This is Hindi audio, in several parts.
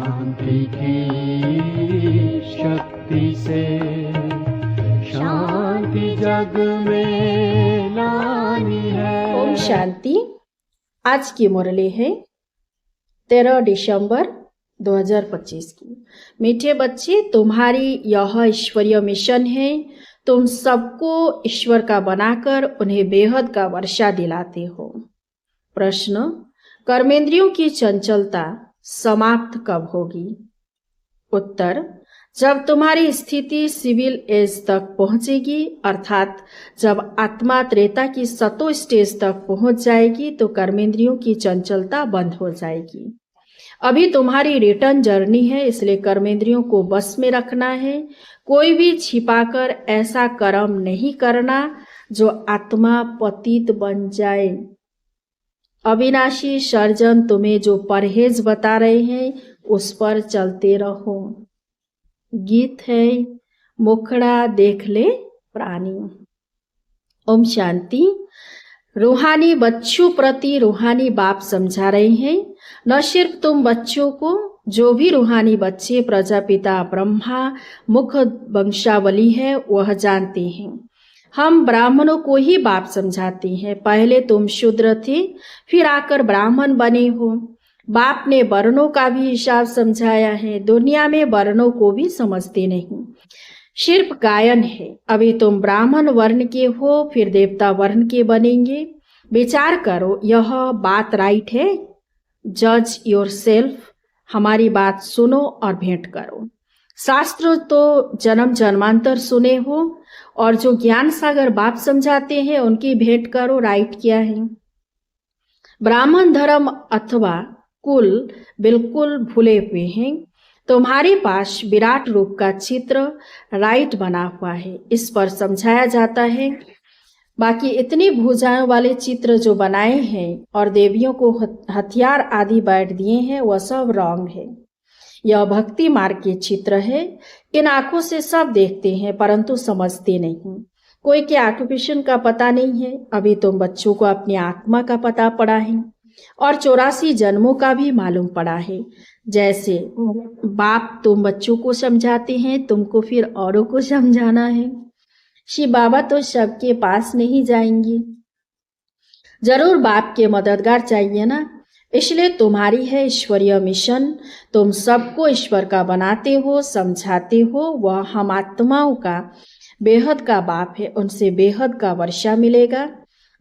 शांति की शक्ति से शांति जग में लानी है। ओम शांति। आज की मुरली है 13 दिसंबर 2025 की। मीठे बच्चे, तुम्हारी यह ईश्वरीय मिशन है। तुम सबको ईश्वर का बनाकर उन्हें बेहद का वर्षा दिलाते हो। प्रश्न, कर्मेंद्रियों की चंचलता समाप्त कब होगी? उत्तर, जब तुम्हारी स्थिति सिविल एज तक पहुंचेगी, अर्थात जब आत्मा त्रेता की सतो स्टेज तक पहुंच जाएगी तो कर्मेंद्रियों की चंचलता बंद हो जाएगी। अभी तुम्हारी रिटर्न जर्नी है, इसलिए कर्मेंद्रियों को बस में रखना है। कोई भी छिपाकर ऐसा कर्म नहीं करना जो आत्मा पतित बन जाए। अविनाशी सर्जन तुम्हें जो परहेज बता रहे हैं उस पर चलते रहो। गीत है, मुखड़ा देख ले प्राणी। ओम शांति। रूहानी बच्चों प्रति रूहानी बाप समझा रहे हैं। न सिर्फ तुम बच्चों को, जो भी रूहानी बच्चे प्रजापिता ब्रह्मा मुख वंशावली है वह जानते हैं। हम ब्राह्मणों को ही बाप समझाते हैं। पहले तुम शूद्र थे, फिर आकर ब्राह्मण बने हो। बाप ने वर्णों का भी हिसाब समझाया है। दुनिया में वर्णों को भी समझते नहीं, सिर्फ गायन है। अभी तुम ब्राह्मण वर्ण के हो, फिर देवता वर्ण के बनेंगे। विचार करो, यह बात राइट है? जज योरसेल्फ। हमारी बात सुनो और भेंट करो। शास्त्र तो जन्म जन्मांतर सुने हो, और जो ज्ञान सागर बाप समझाते हैं उनकी भेंट करो। राइट क्या है? ब्राह्मण धर्म अथवा कुल बिल्कुल भूले हुए हैं। तुम्हारे पास विराट रूप का चित्र राइट बना हुआ है, इस पर समझाया जाता है। बाकी इतनी भुजाओं वाले चित्र जो बनाए हैं और देवियों को हथियार आदि बैठ दिए हैं, वह सब रॉन्ग है। यह भक्ति मार्ग के चित्र है। इन आंखों से सब देखते हैं परंतु समझते नहीं। कोई के ऑक्यूपेशन का पता नहीं है। अभी तुम बच्चों को अपनी आत्मा का पता पड़ा है और 84 जन्मों का भी मालूम पड़ा है। जैसे बाप तुम बच्चों को समझाते हैं, तुमको फिर औरों को समझाना है। शिव बाबा तो सबके पास नहीं जाएंगे, जरूर बाप के मददगार चाहिए ना। इसलिए तुम्हारी है ईश्वरीय मिशन। तुम सबको ईश्वर का बनाते हो, समझाते हो। वह हम आत्माओं का बेहद का बाप है, उनसे बेहद का वर्षा मिलेगा।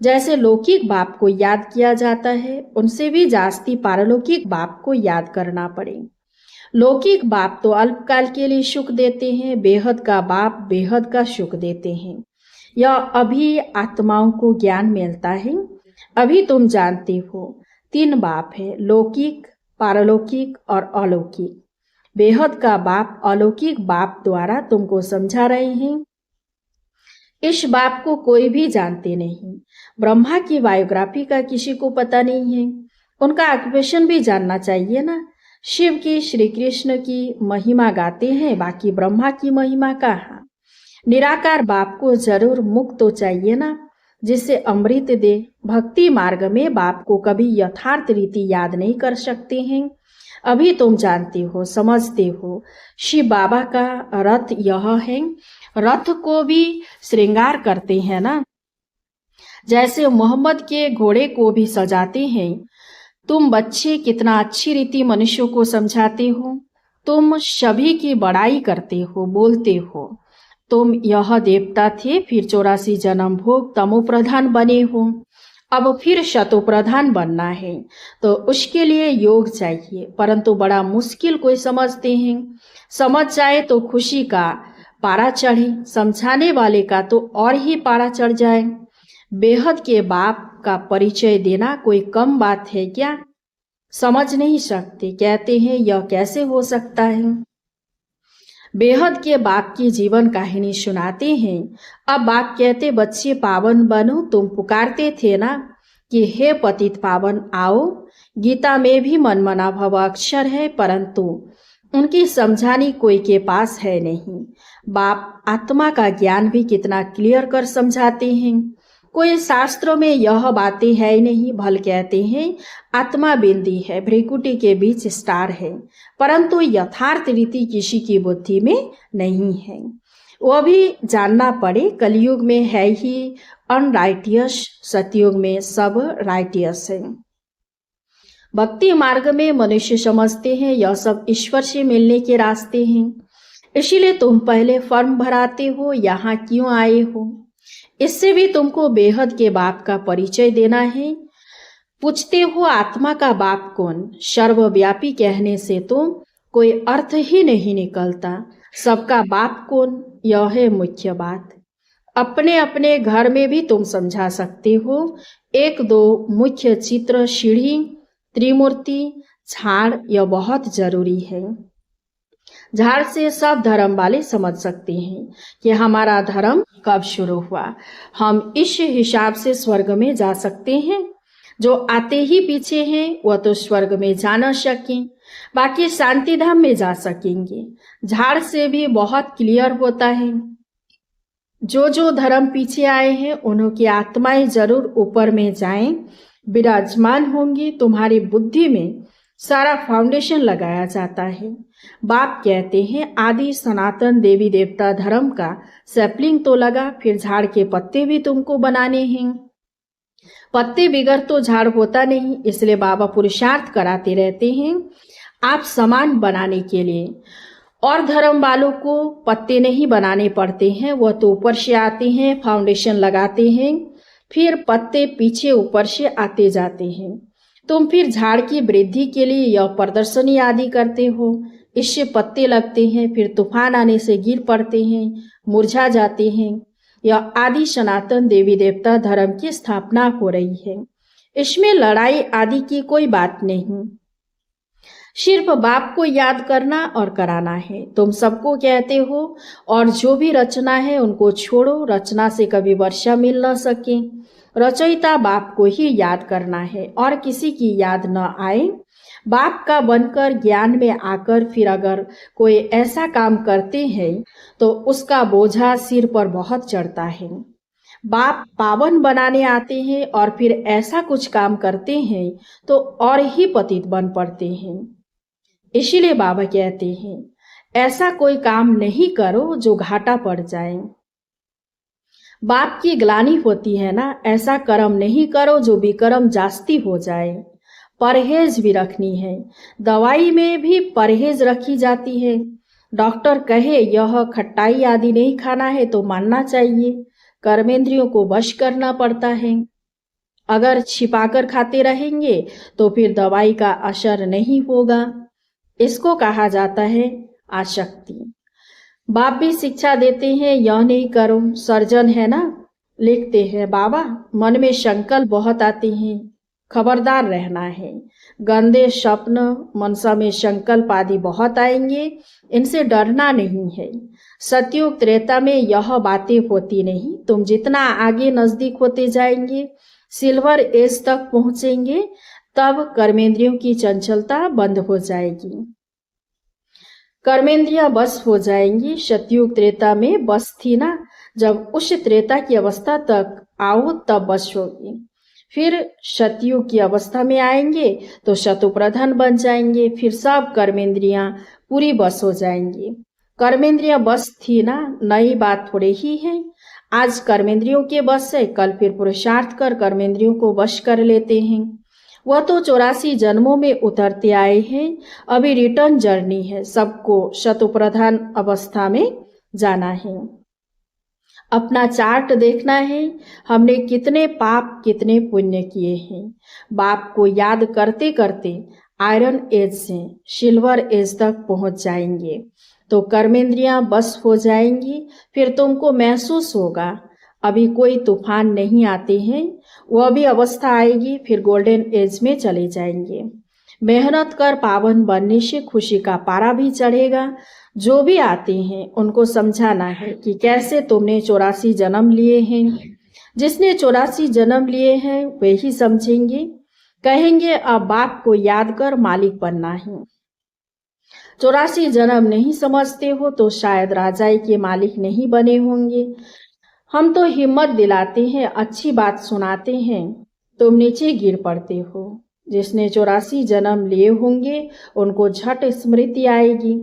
जैसे लौकिक बाप को याद किया जाता है, उनसे भी जास्ती पारलौकिक बाप को याद करना पड़े। लौकिक बाप तो अल्पकाल के लिए सुख देते हैं, बेहद का बाप बेहद का सुख देते हैं। यह अभी आत्माओं को ज्ञान मिलता है। अभी तुम जानते हो 3 बाप है, लौकिक, पारलौकिक और अलौकिक। बेहद का बाप अलौकिक बाप द्वारा तुमको समझा रहे हैं। इस बाप को कोई भी जानते नहीं। ब्रह्मा की बायोग्राफी का किसी को पता नहीं है। उनका ऑक्यूपेशन भी जानना चाहिए ना। शिव की, श्री कृष्ण की महिमा गाते हैं, बाकी ब्रह्मा की महिमा कहाँ? निराकार बाप को जरूर मुक्त तो चाहिए ना, जिससे अमृत दे। भक्ति मार्ग में बाप को कभी यथार्थ रीति याद नहीं कर सकते हैं। अभी तुम जानते हो, समझते हो। शिव बाबा का रथ यह है। रथ को भी श्रृंगार करते हैं ना, जैसे मोहम्मद के घोड़े को भी सजाते हैं। तुम बच्चे कितना अच्छी रीति मनुष्यों को समझाते हो। तुम सभी की बड़ाई करते हो, बोलते हो। तुम यह देवता थे, फिर 84 जन्म भोग तमो प्रधान बने हो। अब फिर शतो प्रधान बनना है तो उसके लिए योग चाहिए, परंतु बड़ा मुश्किल कोई समझते हैं। समझ जाए तो खुशी का पारा चढ़े, समझाने वाले का तो और ही पारा चढ़ जाए। बेहद के बाप का परिचय देना कोई कम बात है क्या? समझ नहीं सकते, कहते हैं यह कैसे हो सकता है। बेहद के बाप की जीवन कहानी सुनाते हैं। अब बाप कहते बच्चे पावन बनो। तुम पुकारते थे ना कि हे पतित पावन आओ। गीता में भी मनमना भव अक्षर है, परंतु उनकी समझानी कोई के पास है नहीं। बाप आत्मा का ज्ञान भी कितना क्लियर कर समझाते हैं। कोई शास्त्रों में यह बातें है नहीं, भल कहते हैं आत्मा बिंदी है, भ्रिकुटी के बीच स्टार है, परंतु यथार्थ रीति किसी की बुद्धि में नहीं है। वह भी जानना पड़े, कलयुग में है ही अनराइटियस, सतयुग में सब राइटियस है। भक्ति मार्ग में मनुष्य समझते हैं यह सब ईश्वर से मिलने के रास्ते हैं, इसीलिए तुम पहले फॉर्म भराते हो, यहाँ क्यों आए हो। इससे भी तुमको बेहद के बाप का परिचय देना है। पूछते हो आत्मा का बाप कौन, सर्वव्यापी कहने से तो कोई अर्थ ही नहीं निकलता। सबका बाप कौन, यह है मुख्य बात। अपने अपने घर में भी तुम समझा सकते हो। एक दो मुख्य चित्र, सीढ़ी, त्रिमूर्ति, झाड़, यह बहुत जरूरी है। झाड़ से सब धर्म वाले समझ सकते हैं कि हमारा धर्म कब शुरू हुआ। हम इस हिसाब से स्वर्ग में जा सकते हैं। जो आते ही पीछे हैं वह तो स्वर्ग में जा न सकें, बाकी शांति धाम में जा सकेंगे। झाड़ से भी बहुत क्लियर होता है। जो जो धर्म पीछे आए हैं उनकी आत्माएं जरूर ऊपर में जाएं, विराजमान होंगी। तुम्हारी बुद्धि में सारा फाउंडेशन लगाया जाता है। बाप कहते हैं आदि सनातन देवी देवता धर्म का सैपलिंग तो लगा, फिर झाड़ के पत्ते भी तुमको बनाने हैं। पत्ते बिगड़ तो झाड़ होता नहीं, इसलिए बाबा पुरुषार्थ कराते रहते हैं आप समान बनाने के लिए। और धर्म वालों को पत्ते नहीं बनाने पड़ते हैं, वह तो ऊपर से आते हैं, फाउंडेशन लगाते हैं, फिर पत्ते पीछे ऊपर से आते जाते हैं। तुम फिर झाड़ की वृद्धि के लिए यह प्रदर्शनी आदि करते हो, इससे पत्ते लगते हैं, फिर तूफान आने से गिर पड़ते हैं, मुरझा जाते हैं। यह आदि सनातन देवी देवता धर्म की स्थापना हो रही है। इसमें लड़ाई आदि की कोई बात नहीं, सिर्फ बाप को याद करना और कराना है। तुम सबको कहते हो और जो भी रचना है उनको छोड़ो, रचना से कभी वर्षा मिल न सके। रचयिता बाप को ही याद करना है और किसी की याद न आए। बाप का बनकर ज्ञान में आकर फिर अगर कोई ऐसा काम करते हैं तो उसका बोझा सिर पर बहुत चढ़ता है। बाप पावन बनाने आते हैं और फिर ऐसा कुछ काम करते हैं तो और ही पतित बन पड़ते हैं। इसीलिए बाबा कहते हैं ऐसा कोई काम नहीं करो जो घाटा पड़ जाए। बाप की ग्लानि होती है ना, ऐसा कर्म नहीं करो जो विकर्म जास्ती हो जाए। परहेज भी रखनी है, दवाई में भी परहेज रखी जाती है। डॉक्टर कहे यह खट्टाई आदि नहीं खाना है तो मानना चाहिए। कर्मेंद्रियों को वश करना पड़ता है। अगर छिपाकर खाते रहेंगे तो फिर दवाई का असर नहीं होगा। इसको कहा जाता है आसक्ति। बाप भी शिक्षा देते हैं यह नहीं करो। सर्जन है ना, लिखते हैं बाबा मन में संकल्प बहुत आते हैं, खबरदार रहना है। गंदे स्वप्न, मनसा में संकल्प आदि बहुत आएंगे, इनसे डरना नहीं है। सतयुग त्रेता में यह बातें होती नहीं। तुम जितना आगे नजदीक होते जाएंगे, सिल्वर एज तक पहुंचेंगे, तब कर्मेंद्रियों की चंचलता बंद हो जाएगी, कर्मेंद्रियां बस हो जाएंगी। सतयुग त्रेता में बस थी ना, जब उस त्रेता की अवस्था तक आओ तब बस होगी। फिर सतयुग की अवस्था में आएंगे तो शतुप्रधान बन जाएंगे, फिर सब कर्मेंद्रियां पूरी बस हो जाएंगी। कर्मेंद्रियां बस थी ना, नई बात थोड़े ही है। आज कर्मेंद्रियों के बस है, कल फिर पुरुषार्थ कर कर्मेंद्रियों को वश कर लेते हैं। वह तो 84 जन्मों में उतरते आए हैं, अभी रिटर्न जर्नी है। सबको शतुप्रधान अवस्था में जाना है। अपना चार्ट देखना है, हमने कितने पाप कितने पुण्य किए हैं। बाप को याद करते करते आयरन एज से सिल्वर एज तक पहुंच जाएंगे तो कर्मेंद्रियां बस हो जाएंगी। फिर तुमको महसूस होगा अभी कोई तूफान नहीं आते हैं, वह भी अवस्था आएगी, फिर गोल्डन एज में चले जाएंगे। मेहनत कर पावन बनने से खुशी का पारा भी चढ़ेगा। जो भी आते हैं उनको समझाना है कि कैसे तुमने 84 जन्म लिए हैं। जिसने 84 जन्म लिए हैं वे ही समझेंगे, कहेंगे अब बाप को याद कर मालिक बनना है। 84 जन्म नहीं समझते हो तो शायद राजाई के मालिक नहीं बने होंगे। हम तो हिम्मत दिलाते हैं, अच्छी बात सुनाते हैं, तुम नीचे गिर पड़ते हो। जिसने 84 जन्म लिए होंगे उनको झट स्मृति आएगी।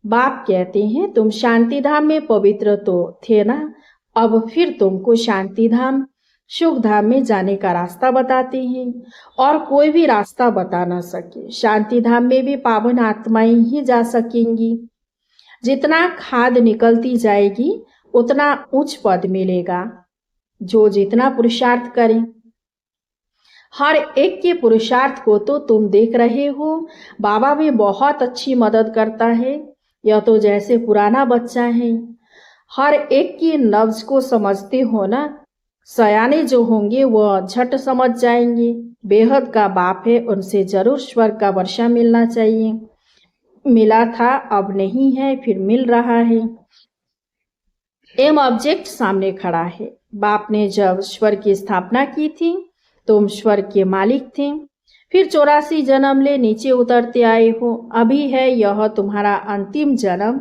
बाप कहते हैं तुम शांति धाम में पवित्र तो थे ना, अब फिर तुमको शांति धाम सुख धाम में जाने का रास्ता बताते हैं, और कोई भी रास्ता बता ना सके। शांति धाम में भी पावन आत्माएं ही जा सकेंगी। जितना खाद निकलती जाएगी उतना उच्च पद मिलेगा। जो जितना पुरुषार्थ करे, हर एक के पुरुषार्थ को तो तुम देख रहे हो। बाबा भी बहुत अच्छी मदद करता है। यह तो जैसे पुराना बच्चा है, हर एक की नब्ज को समझते हो ना। सयाने जो होंगे वह झट समझ जाएंगे। बेहद का बाप है, उनसे जरूर स्वर्ग का वर्षा मिलना चाहिए। मिला था, अब नहीं है, फिर मिल रहा है। एम ऑब्जेक्ट सामने खड़ा है। बाप ने जब स्वर्ग की स्थापना की थी तुम स्वर्ग के मालिक थे, फिर 84 जन्म ले नीचे उतरते आए हो। अभी है यह तुम्हारा अंतिम जन्म।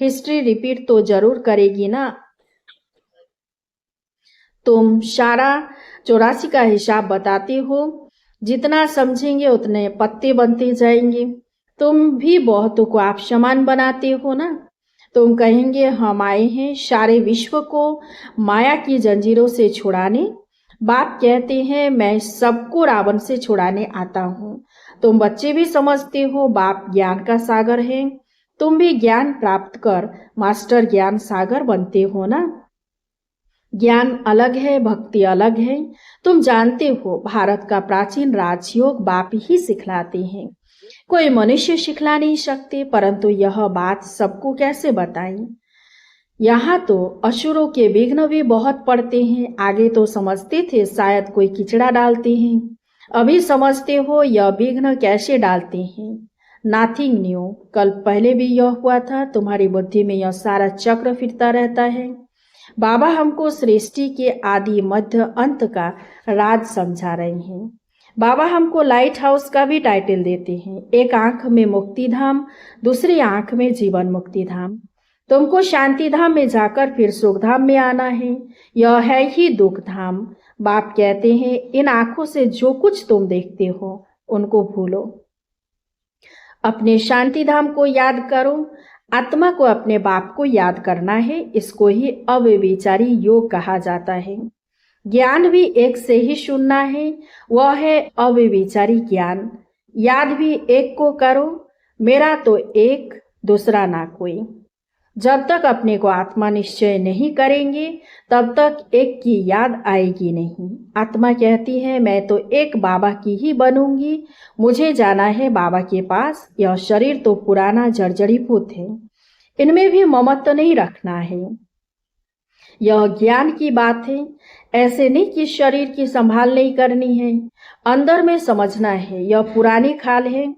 हिस्ट्री रिपीट तो जरूर करेगी ना। तुम सारा 84 का हिसाब बताते हो। जितना समझेंगे उतने पत्ते बनते जाएंगे। तुम भी बहुतों को आप समान बनाते हो ना। तुम कहेंगे हम आए हैं सारे विश्व को माया की जंजीरों से छुड़ाने। बाप कहते हैं मैं सबको रावण से छुड़ाने आता हूँ। तुम बच्चे भी समझते हो बाप ज्ञान का सागर है। तुम भी ज्ञान प्राप्त कर मास्टर ज्ञान सागर बनते हो ना। ज्ञान अलग है, भक्ति अलग है। तुम जानते हो भारत का प्राचीन राजयोग बाप ही सिखलाते हैं, कोई मनुष्य सिखला नहीं सकते। परंतु यह बात सबको कैसे बताएं। यहाँ तो असुरों के विघ्न भी बहुत पड़ते हैं। आगे तो समझते थे शायद कोई किचड़ा डालते हैं, अभी समझते हो यह विघ्न कैसे डालते हैं। नाथिंग न्यू, कल पहले भी यह हुआ था। तुम्हारी बुद्धि में यह सारा चक्र फिरता रहता है। बाबा हमको सृष्टि के आदि मध्य अंत का राज समझा रहे हैं। बाबा हमको लाइट हाउस का भी टाइटल देते हैं। एक आंख में मुक्ति धाम, दूसरी आंख में जीवन मुक्ति धाम। तुमको शांति धाम में जाकर फिर सुख धाम में आना है। यह है ही दुख धाम। बाप कहते हैं इन आंखों से जो कुछ तुम देखते हो उनको भूलो, अपने शांति धाम को याद करो। आत्मा को अपने बाप को याद करना है। इसको ही अव्यभिचारी योग कहा जाता है। ज्ञान भी एक से ही सुनना है, वह है अव्यभिचारी ज्ञान। याद भी एक को करो, मेरा तो एक दूसरा ना कोई। जब तक अपने को आत्मा निश्चय नहीं करेंगे तब तक एक की याद आएगी नहीं। आत्मा कहती है मैं तो एक बाबा की ही बनूंगी, मुझे जाना है बाबा के पास। यह शरीर तो पुराना जर्जरीभूत है, इनमें भी ममत्व नहीं रखना है। यह ज्ञान की बात है। ऐसे नहीं कि शरीर की संभाल नहीं करनी है, अंदर में समझना है यह पुरानी खाल है,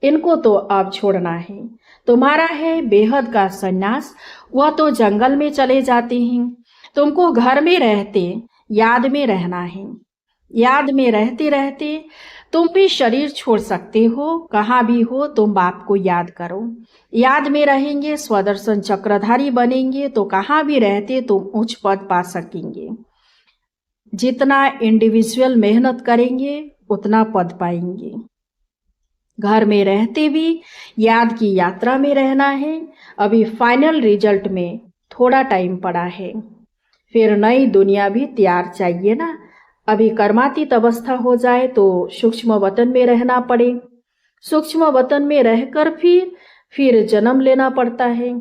इनको तो अब छोड़ना है। तुम्हारा है बेहद का सन्यास, वह तो जंगल में चले जाते हैं। तुमको घर में रहते याद में रहना है। याद में रहते रहते तुम भी शरीर छोड़ सकते हो। कहाँ भी हो तुम बाप को याद करो। याद में रहेंगे स्वदर्शन चक्रधारी बनेंगे तो कहाँ भी रहते तुम उच्च पद पा सकेंगे। जितना इंडिविजुअल मेहनत करेंगे उतना पद पाएंगे। घर में रहते भी याद की यात्रा में रहना है। अभी फाइनल रिजल्ट में थोड़ा टाइम पड़ा है, फिर नई दुनिया भी तैयार चाहिए ना। अभी कर्मातीत अवस्था हो जाए तो सूक्ष्म वतन में रहना पड़े। सूक्ष्म वतन में रहकर फिर जन्म लेना पड़ता है।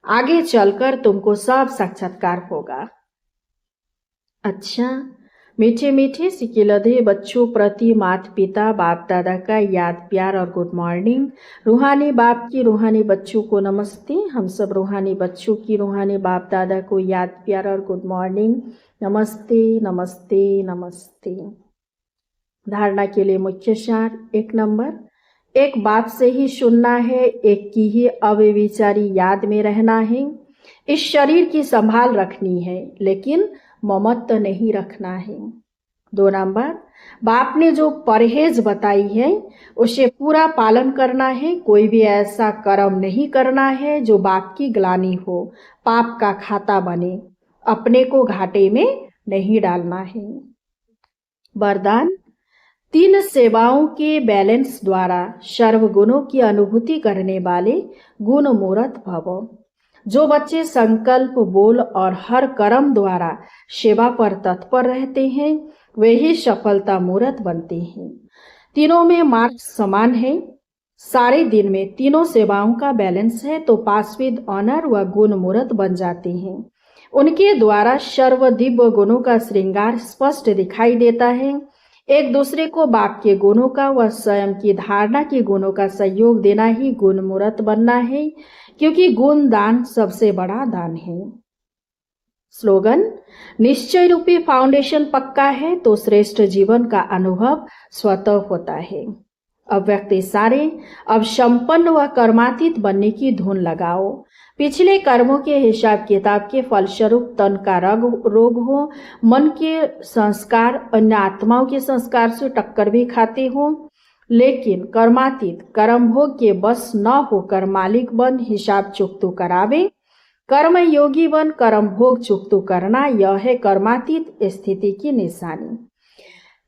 आगे चलकर तुमको सब साक्षात्कार होगा। अच्छा, मीठे मीठे सिकिलधे बच्चों प्रति माता पिता बाप दादा का याद प्यार और गुड मॉर्निंग। रूहानी बाप की रूहानी बच्चों को नमस्ते। हम सब रूहानी बच्चों की रूहानी बाप दादा को याद प्यार और गुड मॉर्निंग। नमस्ते नमस्ते नमस्ते। धारणा के लिए मुख्य सार 1 नंबर, एक बात से ही सुनना है, एक की ही अव्यभिचारी याद में रहना है। इस शरीर की संभाल रखनी है लेकिन ममत्व नहीं रखना है। 2 नंबर, बाप ने जो परहेज बताई है उसे पूरा पालन करना है। कोई भी ऐसा कर्म नहीं करना है जो बाप की ग्लानि हो, पाप का खाता बने। अपने को घाटे में नहीं डालना है। वरदान, 3 सेवाओं के बैलेंस द्वारा सर्वगुणों की अनुभूति करने वाले गुण मूर्त भव। जो बच्चे संकल्प, बोल और हर कर्म द्वारा सेवा पर तत्पर रहते हैं वे ही सफलता मूर्त बनते हैं। तीनों में मार्क्स समान है। सारे दिन में तीनों सेवाओं का बैलेंस है तो पास विद ऑनर व गुण मूर्त बन जाते हैं। उनके द्वारा सर्व दिव्य गुणों का श्रृंगार स्पष्ट दिखाई देता है। एक दूसरे को बाप के गुणों का व स्वयं की धारणा के गुणों का सहयोग देना ही गुण मूर्त बनना है, क्योंकि गुण दान सबसे बड़ा दान है। स्लोगन, निश्चय रूपी फाउंडेशन पक्का है तो श्रेष्ठ जीवन का अनुभव स्वतः होता है। अब व्यक्ति सारे अब संपन्न व कर्मातीत बनने की धुन लगाओ। पिछले कर्मों के हिसाब किताब के फलस्वरूप तन का रोग हो, मन के संस्कार अन्य आत्माओं के संस्कार से टक्कर भी खाते हो, लेकिन कर्मातीत कर्म भोग के बस न होकर मालिक बन हिसाब चुकतू करावे। कर्म योगी बन कर्म भोग चुकतू करना, यह है कर्मातीत स्थिति की निशानी।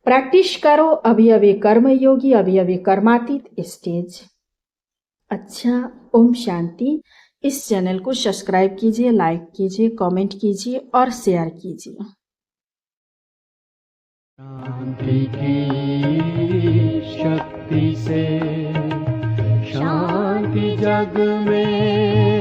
प्रैक्टिस करो अभी अभी कर्म योगी, अभी अभी कर्मातीत स्टेज। अच्छा, ओम शांति। इस चैनल को सब्सक्राइब कीजिए, लाइक कीजिए, कमेंट कीजिए और शेयर कीजिए। शांति की शक्ति से शांति जग में